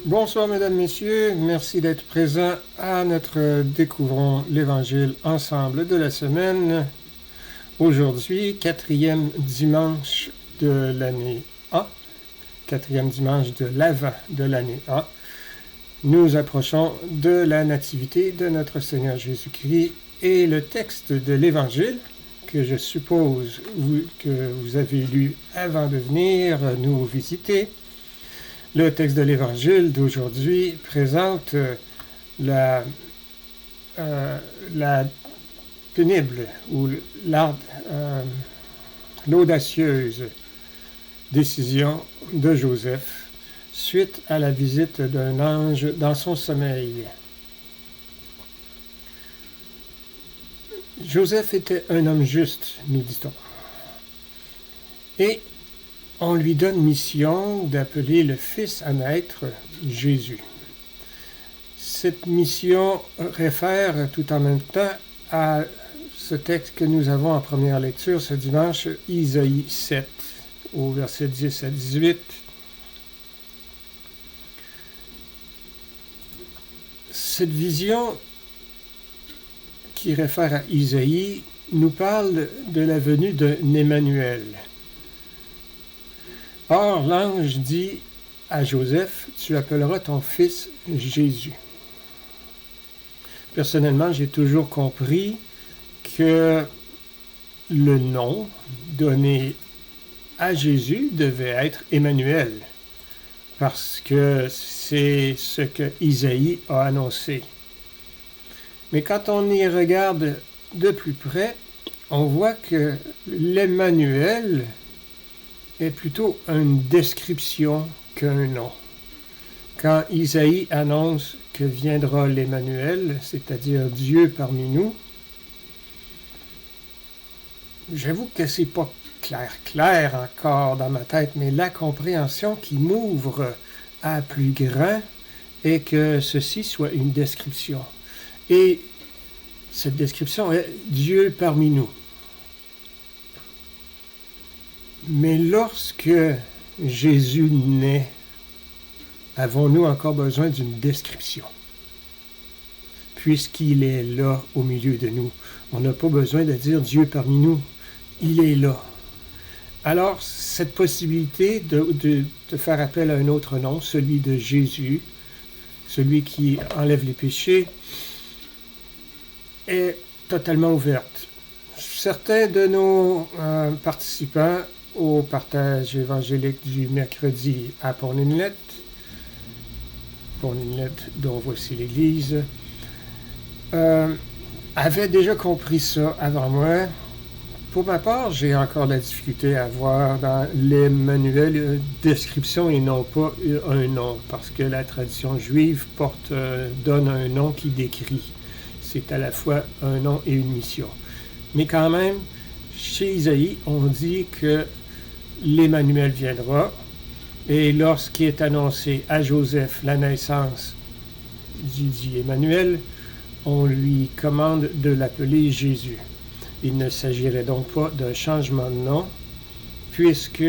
Bonsoir mesdames, messieurs, merci d'être présents à notre Découvrons l'Évangile ensemble de la semaine. Aujourd'hui, quatrième dimanche de l'année A, quatrième dimanche de l'Avent de l'année A. Nous approchons de la nativité de notre Seigneur Jésus-Christ et le texte de l'Évangile que je suppose que vous avez lu avant de venir nous visiter. Le texte de l'Évangile d'aujourd'hui présente la pénible ou l'audacieuse décision de Joseph suite à la visite d'un ange dans son sommeil. Joseph était un homme juste, nous dit-on. Et on lui donne mission d'appeler le Fils à naître, Jésus. Cette mission réfère tout en même temps à ce texte que nous avons en première lecture ce dimanche, Isaïe 7, au verset 10 à 18. Cette vision qui réfère à Isaïe nous parle de la venue d'un Emmanuel. Or, l'ange dit à Joseph, « Tu appelleras ton fils Jésus. » Personnellement, j'ai toujours compris que le nom donné à Jésus devait être Emmanuel, parce que c'est ce que Isaïe a annoncé. Mais quand on y regarde de plus près, on voit que l'Emmanuel est plutôt une description qu'un nom. Quand Isaïe annonce que viendra l'Emmanuel, c'est-à-dire Dieu parmi nous, j'avoue que c'est pas clair encore dans ma tête, mais la compréhension qui m'ouvre à plus grand est que ceci soit une description. Et cette description est Dieu parmi nous. Mais lorsque Jésus naît, avons-nous encore besoin d'une description? Puisqu'il est là au milieu de nous, on n'a pas besoin de dire Dieu parmi nous, il est là. Alors, cette possibilité de faire appel à un autre nom, celui de Jésus, celui qui enlève les péchés, est totalement ouverte. Certains de nos participants au partage évangélique du mercredi à Pont-Nénilette, dont voici l'Église, avaient déjà compris ça avant moi. Pour ma part, j'ai encore la difficulté à voir dans l'Emmanuel une description et non pas un nom, parce que la tradition juive donne un nom qui décrit. C'est à la fois un nom et une mission. Mais quand même, chez Isaïe, on dit que l'Emmanuel viendra, et lorsqu'il est annoncé à Joseph la naissance du dit Emmanuel, on lui commande de l'appeler Jésus. Il ne s'agirait donc pas d'un changement de nom, puisque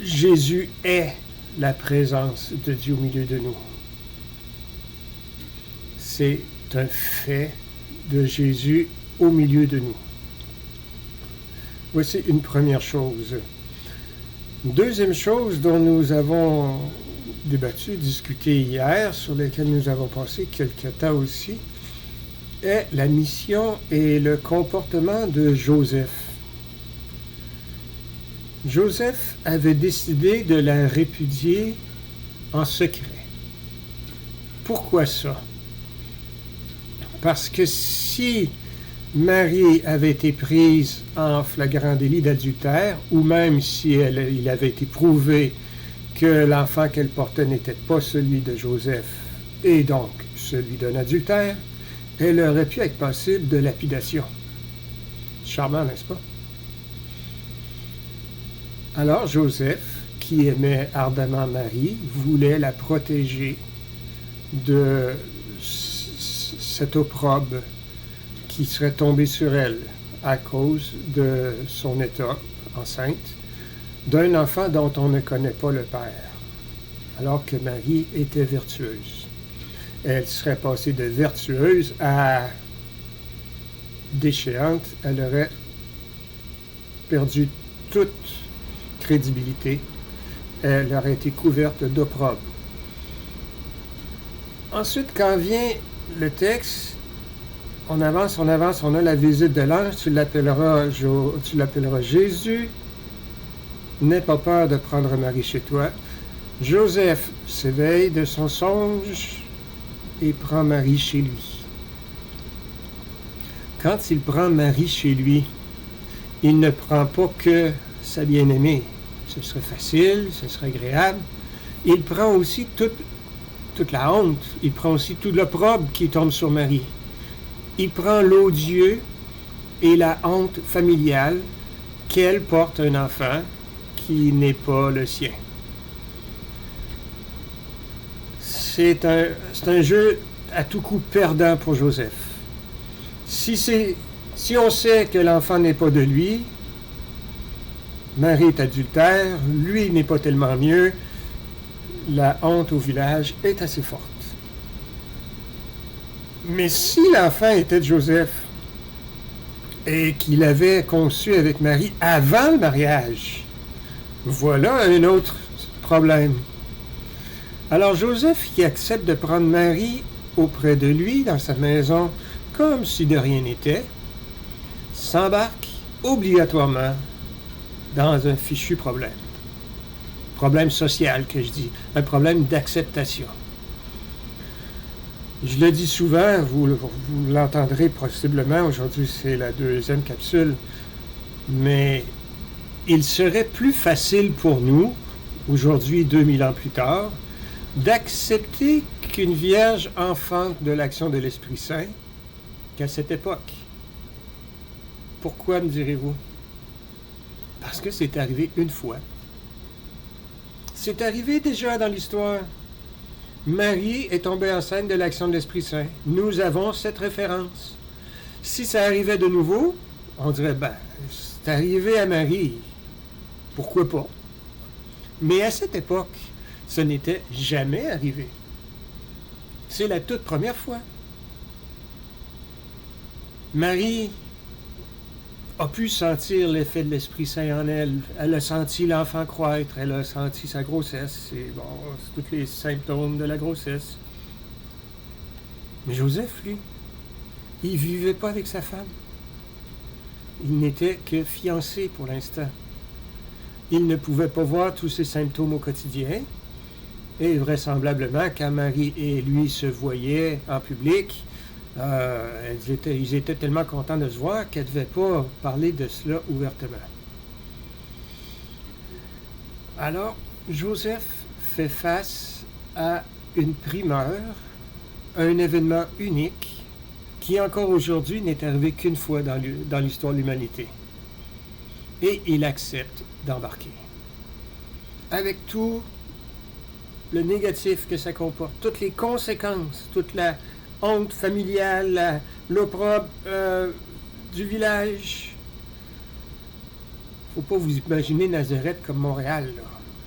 Jésus est la présence de Dieu au milieu de nous. C'est un fait de Jésus au milieu de nous. Voici une première chose. Une deuxième chose dont nous avons discuté hier, sur laquelle nous avons passé quelques temps aussi, est la mission et le comportement de Joseph. Joseph avait décidé de la répudier en secret. Pourquoi ça? Parce que si Marie avait été prise en flagrant délit d'adultère, ou même si il avait été prouvé que l'enfant qu'elle portait n'était pas celui de Joseph, et donc celui d'un adultère, elle aurait pu être passible de lapidation. Charmant, n'est-ce pas? Alors Joseph, qui aimait ardemment Marie, voulait la protéger de cet opprobre qui serait tombé sur elle à cause de son état enceinte d'un enfant dont on ne connaît pas le père. alors que Marie était vertueuse. Elle serait passée de vertueuse à déchéante. Elle aurait perdu toute crédibilité. Elle aurait été couverte d'opprobre. Ensuite, quand vient le texte, on avance, on a la visite de l'ange, tu l'appelleras Jésus. N'aie pas peur de prendre Marie chez toi. Joseph s'éveille de son songe et prend Marie chez lui. Quand il prend Marie chez lui, il ne prend pas que sa bien-aimée. Ce serait facile, ce serait agréable. Il prend aussi toute la honte. Il prend aussi tout l'opprobre qui tombe sur Marie. Il prend l'odieux et la honte familiale qu'elle porte un enfant qui n'est pas le sien. C'est un jeu à tout coup perdant pour Joseph. Si on sait que l'enfant n'est pas de lui, Marie est adultère, lui n'est pas tellement mieux, la honte au village est assez forte. Mais si l'enfant était de Joseph et qu'il avait conçu avec Marie avant le mariage, voilà un autre problème. Alors Joseph, qui accepte de prendre Marie auprès de lui dans sa maison comme si de rien n'était, s'embarque obligatoirement dans un fichu problème. Problème social, que je dis. Un problème d'acceptation. Je le dis souvent, vous l'entendrez possiblement, aujourd'hui c'est la 2e capsule, mais il serait plus facile pour nous, aujourd'hui 2000 ans plus tard, d'accepter qu'une vierge enfante de l'action de l'Esprit Saint qu'à cette époque. Pourquoi, me direz-vous? Parce que c'est arrivé une fois. C'est arrivé déjà dans l'histoire. Marie est tombée enceinte de l'action de l'Esprit Saint. Nous avons cette référence. Si ça arrivait de nouveau, on dirait, c'est arrivé à Marie. Pourquoi pas? Mais à cette époque, ce n'était jamais arrivé. C'est la toute première fois. Marie a pu sentir l'effet de l'Esprit Saint en elle. Elle a senti l'enfant croître, elle a senti sa grossesse. C'est tous les symptômes de la grossesse. Mais Joseph, lui, il ne vivait pas avec sa femme. Il n'était que fiancé pour l'instant. Il ne pouvait pas voir tous ces symptômes au quotidien. Et vraisemblablement, quand Marie et lui se voyaient en public, ils étaient tellement contents de se voir qu'elle ne devait pas parler de cela ouvertement. Alors, Joseph fait face à une primeur, un événement unique qui encore aujourd'hui n'est arrivé qu'une fois dans l'histoire de l'humanité. Et il accepte d'embarquer. Avec tout le négatif que ça comporte, toutes les conséquences, toute la honte familiale, l'opprobre du village. Faut pas vous imaginer Nazareth comme Montréal, là.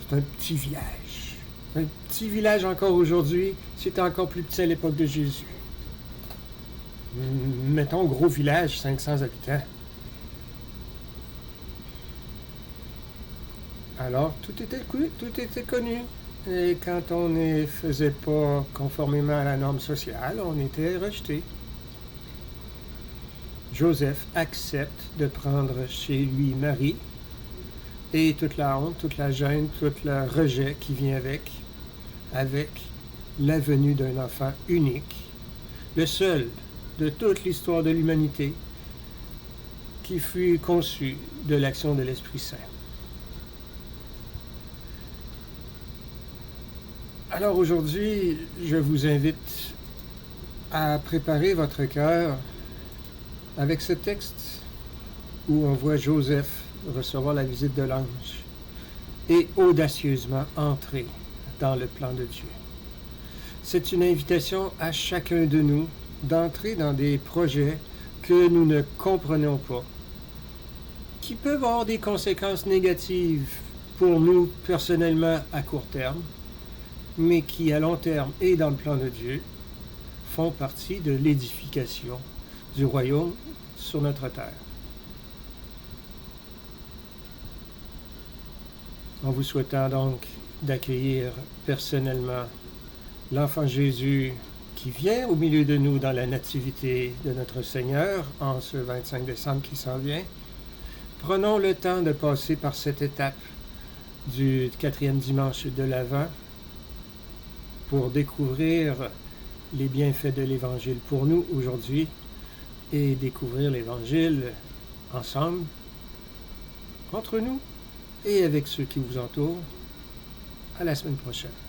C'est un petit village. Un petit village encore aujourd'hui, c'était encore plus petit à l'époque de Jésus. Mettons gros village, 500 habitants. Alors, tout était connu. Et quand on ne faisait pas conformément à la norme sociale, on était rejeté. Joseph accepte de prendre chez lui Marie et toute la honte, toute la gêne, tout le rejet qui vient avec la venue d'un enfant unique, le seul de toute l'histoire de l'humanité qui fut conçu de l'action de l'Esprit Saint. Alors aujourd'hui, je vous invite à préparer votre cœur avec ce texte où on voit Joseph recevoir la visite de l'ange et audacieusement entrer dans le plan de Dieu. C'est une invitation à chacun de nous d'entrer dans des projets que nous ne comprenons pas, qui peuvent avoir des conséquences négatives pour nous personnellement à court terme, mais qui, à long terme et dans le plan de Dieu, font partie de l'édification du royaume sur notre terre. En vous souhaitant donc d'accueillir personnellement l'enfant Jésus qui vient au milieu de nous dans la nativité de notre Seigneur en ce 25 décembre qui s'en vient, prenons le temps de passer par cette étape du 4e dimanche de l'Avent pour découvrir les bienfaits de l'Évangile pour nous aujourd'hui et découvrir l'Évangile ensemble, entre nous et avec ceux qui vous entourent. À la semaine prochaine.